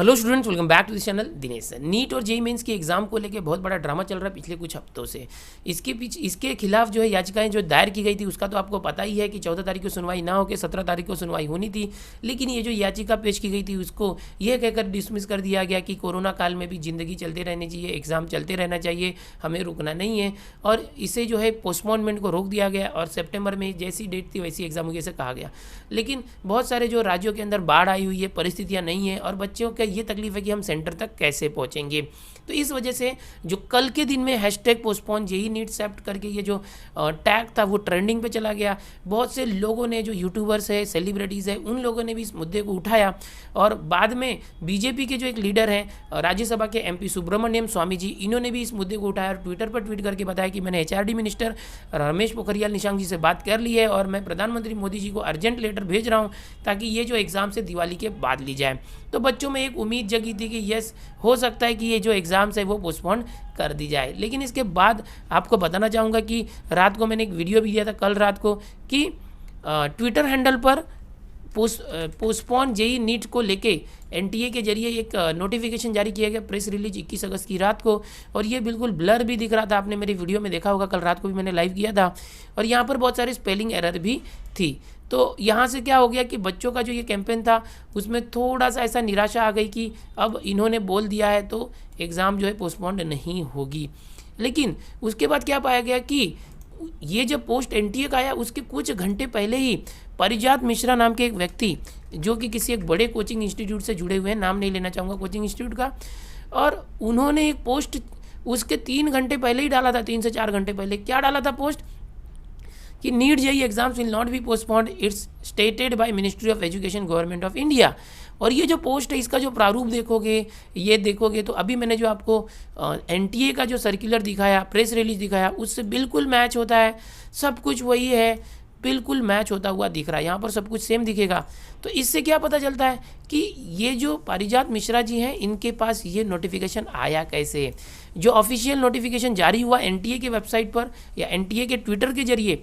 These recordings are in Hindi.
Hello students, welcome back to this channel. Dinesh. NEET और जेईई मेंस के एग्जाम को लेकर बहुत बड़ा ड्रामा चल रहा है पिछले कुछ हफ्तों से। इसके खिलाफ जो है याचिकाएं जो दायर की गई थी उसका तो आपको पता ही है कि 14 तारीख को सुनवाई ना होकर 17 तारीख को सुनवाई होनी थी। लेकिन ये जो याचिका पेश की गई थी उसको ये कहकर डिसमिस कर दिया गया कि कोरोना काल में भी ज़िंदगी चलते रहनी चाहिए, एग्ज़ाम चलते रहना चाहिए, हमें रुकना नहीं है। और इसे जो है पोस्टपोनमेंट को रोक दिया गया और सितंबर में जैसी डेट थी वैसी एग्जाम होगी ऐसे कहा गया। लेकिन बहुत सारे जो राज्यों के अंदर बाढ़ आई हुई है, परिस्थितियाँ नहीं है और बच्चों का ये तकलीफ है कि हम सेंटर तक कैसे पहुंचेंगे। तो इस वजह से जो कल के दिन में हैशटैग पोस्टपोन जेईई नीट सेप्ट करके ये जो टैग था वो ट्रेंडिंग पे चला गया। बहुत से लोगों ने, जो यूट्यूबर्स है, सेलिब्रिटीज़ है, उन लोगों ने भी इस मुद्दे को उठाया। और बाद में बीजेपी के जो एक लीडर हैं राज्यसभा के एमपी सुब्रमण्यम स्वामी जी, इन्होंने भी इस मुद्दे को उठाया और ट्विटर पर ट्वीट करके बताया कि मैंने एचआरडी मिनिस्टर रमेश पोखरियाल निशंक जी से बात कर ली है और मैं प्रधानमंत्री मोदी जी को अर्जेंट लेटर भेज रहा हूँ ताकि ये जो एग्ज़ाम से दिवाली के बाद ली जाए। तो बच्चों में एक उम्मीद जगी थी कि यस, हो सकता है कि ये जो एग्ज़ाम्स है वो पोस्टपोन कर दी जाए। लेकिन इसके बाद आपको बताना चाहूँगा कि रात को मैंने एक वीडियो भी दिया था कल रात को कि ट्विटर हैंडल पर पोस्टपोन जेईई नीट को लेके एनटीए के जरिए एक नोटिफिकेशन जारी किया गया, प्रेस रिलीज 21 अगस्त की रात को। और ये बिल्कुल ब्लर भी दिख रहा था, आपने मेरी वीडियो में देखा होगा, कल रात को भी मैंने लाइव किया था। और यहाँ पर बहुत सारी स्पेलिंग एरर भी थी। तो यहाँ से क्या हो गया कि बच्चों का जो ये कैंपेन था उसमें थोड़ा सा ऐसा निराशा आ गई कि अब इन्होंने बोल दिया है तो एग्ज़ाम जो है पोस्टपोन्ड नहीं होगी। लेकिन उसके बाद क्या पाया गया कि ये जब पोस्ट एनटीए का आया उसके कुछ घंटे पहले ही पारिजात मिश्रा नाम के एक व्यक्ति, जो कि किसी एक बड़े कोचिंग इंस्टीट्यूट से जुड़े हुए हैं, नाम नहीं लेना चाहूँगा कोचिंग इंस्टीट्यूट का, और उन्होंने एक पोस्ट उसके 3 घंटे पहले ही डाला था, 3 से 4 घंटे पहले। क्या डाला था पोस्ट कि NEET JEE exams will not be postponed, it's stated by ministry of education government of India. और ये जो पोस्ट है इसका जो प्रारूप देखोगे, ये देखोगे तो अभी मैंने जो आपको एनटीए का जो सर्कुलर दिखाया, प्रेस रिलीज दिखाया, उससे बिल्कुल मैच होता है। सब कुछ वही है, बिल्कुल मैच होता हुआ दिख रहा है, यहाँ पर सब कुछ सेम दिखेगा। तो इससे क्या पता चलता है कि ये जो पारिजात मिश्रा जी हैं इनके पास ये नोटिफिकेशन आया कैसे। जो ऑफिशियल नोटिफिकेशन जारी हुआ एनटीए के वेबसाइट पर या एनटीए के ट्विटर के जरिए,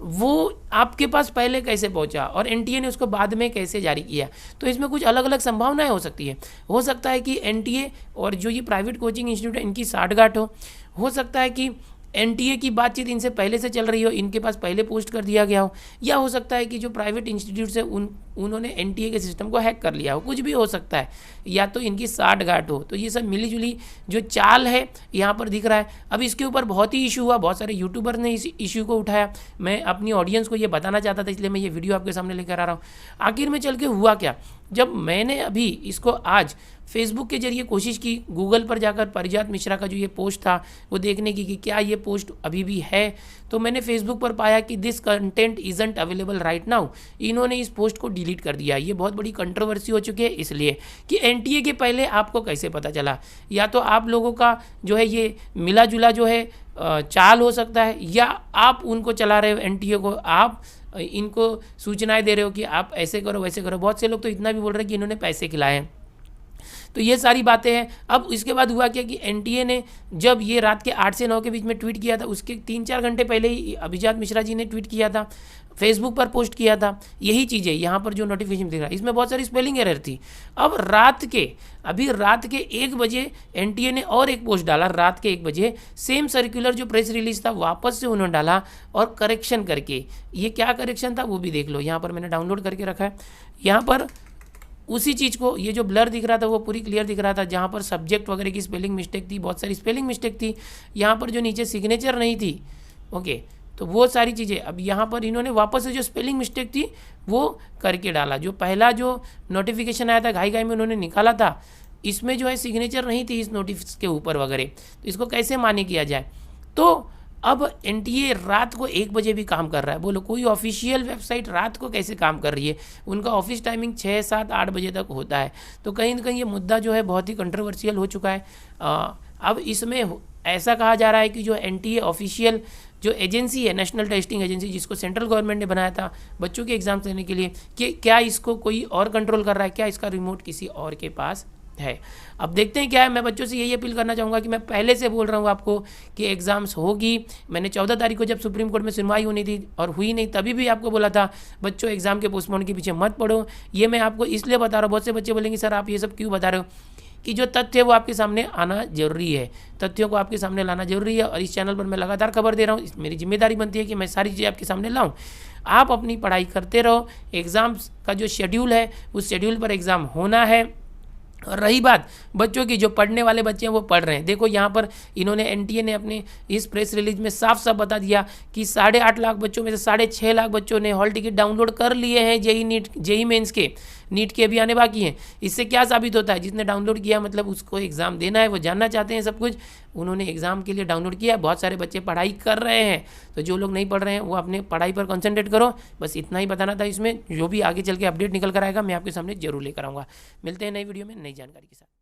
वो आपके पास पहले कैसे पहुंचा और एनटीए ने उसको बाद में कैसे जारी किया। तो इसमें कुछ अलग अलग संभावनाएं हो सकती है। हो सकता है कि एनटीए और जो ये प्राइवेट कोचिंग इंस्टीट्यूट है इनकी साठगांठ हो सकता है कि एनटीए की बातचीत इनसे पहले से चल रही हो, इनके पास पहले पोस्ट कर दिया गया हो, या हो सकता है कि जो प्राइवेट इंस्टीट्यूट्स है उन्होंने एनटीए के सिस्टम को हैक कर लिया हो, कुछ भी हो सकता है, या तो इनकी साठगांठ हो। तो ये सब मिली जुली जो चाल है यहाँ पर दिख रहा है। अब इसके ऊपर बहुत ही इशू हुआ, बहुत सारे यूट्यूबर ने इस इशू को उठाया। मैं अपनी ऑडियंस को ये बताना चाहता था, इसलिए मैं ये वीडियो आपके सामने लेकर आ रहा हूँ। आखिर में चल के हुआ क्या, जब मैंने अभी इसको आज फेसबुक के जरिए कोशिश की, गूगल पर जाकर पारिजात मिश्रा का जो ये पोस्ट था वो देखने की कि क्या ये पोस्ट अभी भी है, तो मैंने फेसबुक पर पाया कि this content isn't available right now. इन्होंने इस पोस्ट को डिलीट कर दिया। ये बहुत बड़ी कंट्रोवर्सी हो चुकी है, इसलिए कि एनटीए के पहले आपको कैसे पता चला। या तो आप लोगों का जो है ये मिला जुला जो है चाल हो सकता है, या आप उनको चला रहे हो एनटीए को, आप इनको सूचनाएं दे रहे हो कि आप ऐसे करो वैसे करो। बहुत से लोग तो इतना भी बोल रहे हैं कि इन्होंने पैसे खिलाए हैं। तो ये सारी बातें हैं। अब इसके बाद हुआ क्या कि एनटीए ने जब ये रात के 8 से 9 के बीच में ट्वीट किया था, उसके 3-4 घंटे पहले ही अभिजात मिश्रा जी ने ट्वीट किया था, फेसबुक पर पोस्ट किया था। यही चीज़ें यहाँ पर जो नोटिफिकेशन दिख रहा है इसमें बहुत सारी स्पेलिंग एरर थी। अब अभी रात के 1 बजे एनटीए ने और एक पोस्ट डाला, रात के 1 बजे सेम सर्कुलर जो प्रेस रिलीज था वापस से उन्होंने डाला और करेक्शन करके। ये क्या करेक्शन था वो भी देख लो, यहाँ पर मैंने डाउनलोड करके रखा है। यहाँ पर उसी चीज़ को, ये जो ब्लर दिख रहा था वो पूरी क्लियर दिख रहा था, जहाँ पर सब्जेक्ट वगैरह की स्पेलिंग मिस्टेक थी, बहुत सारी स्पेलिंग मिस्टेक थी। यहाँ पर जो नीचे सिग्नेचर नहीं थी, ओके, तो वो सारी चीज़ें अब यहाँ पर इन्होंने वापस से जो स्पेलिंग मिस्टेक थी वो करके डाला। जो पहला जो नोटिफिकेशन आया था घाई घाई में उन्होंने निकाला था, इसमें जो है सिग्नेचर नहीं थी इस नोटिस के ऊपर वगैरह, तो इसको कैसे मान्य किया जाए। तो अब एनटीए रात को 1 बजे भी काम कर रहा है। बोलो कोई ऑफिशियल वेबसाइट रात को कैसे काम कर रही है, उनका ऑफिस टाइमिंग 6, 7, 8 बजे तक होता है। तो कहीं ना कहीं ये मुद्दा जो है बहुत ही कंट्रोवर्शियल हो चुका है। अब इसमें ऐसा कहा जा रहा है कि जो एनटीए ऑफिशियल जो एजेंसी है, नेशनल टेस्टिंग एजेंसी, जिसको सेंट्रल गवर्नमेंट ने बनाया था बच्चों के एग्जाम्स लेने के लिए, कि क्या इसको कोई और कंट्रोल कर रहा है, क्या इसका रिमोट किसी और के पास है। अब देखते हैं क्या है। मैं बच्चों से यही अपील करना चाहूँगा कि मैं पहले से बोल रहा हूँ आपको कि एग्ज़ाम्स होगी। मैंने 14 तारीख को जब सुप्रीम कोर्ट में सुनवाई होनी थी और हुई नहीं, तभी भी आपको बोला था बच्चों एग्ज़ाम के पोस्टपोन के पीछे मत पड़ो। ये मैं आपको इसलिए बता रहा हूँ, बहुत से बच्चे बोलेंगे सर आप ये सब क्यों बता रहे हो, कि जो तथ्य है वो आपके सामने आना जरूरी है, तथ्यों को आपके सामने लाना जरूरी है। और इस चैनल पर मैं लगातार खबर दे रहा हूँ, मेरी जिम्मेदारी बनती है कि मैं सारी चीज़ें आपके सामने लाऊं। आप अपनी पढ़ाई करते रहो, एग्ज़ाम्स का जो शेड्यूल है उस शेड्यूल पर एग्ज़ाम होना है। और रही बात बच्चों की, जो पढ़ने वाले बच्चे हैं वो पढ़ रहे हैं। देखो यहाँ पर इन्होंने एनटीए ने अपने इस प्रेस रिलीज में साफ साफ बता दिया कि 8.5 लाख बच्चों में से 6.5 लाख बच्चों ने हॉल टिकट डाउनलोड कर लिए हैं जेई मेंस के, नीट के अभी आने बाकी हैं। इससे क्या साबित होता है, जिसने डाउनलोड किया मतलब उसको एग्ज़ाम देना है, वो जानना चाहते हैं सब कुछ, उन्होंने एग्ज़ाम के लिए डाउनलोड किया। बहुत सारे बच्चे पढ़ाई कर रहे हैं, तो जो लोग नहीं पढ़ रहे हैं वो अपने पढ़ाई पर कंसंट्रेट करो। बस इतना ही बताना था इसमें। जो भी आगे चल के अपडेट निकल कर आएगा मैं आपके सामने जरूर लेकर आऊँगा। मिलते हैं नई वीडियो में नई जानकारी के साथ।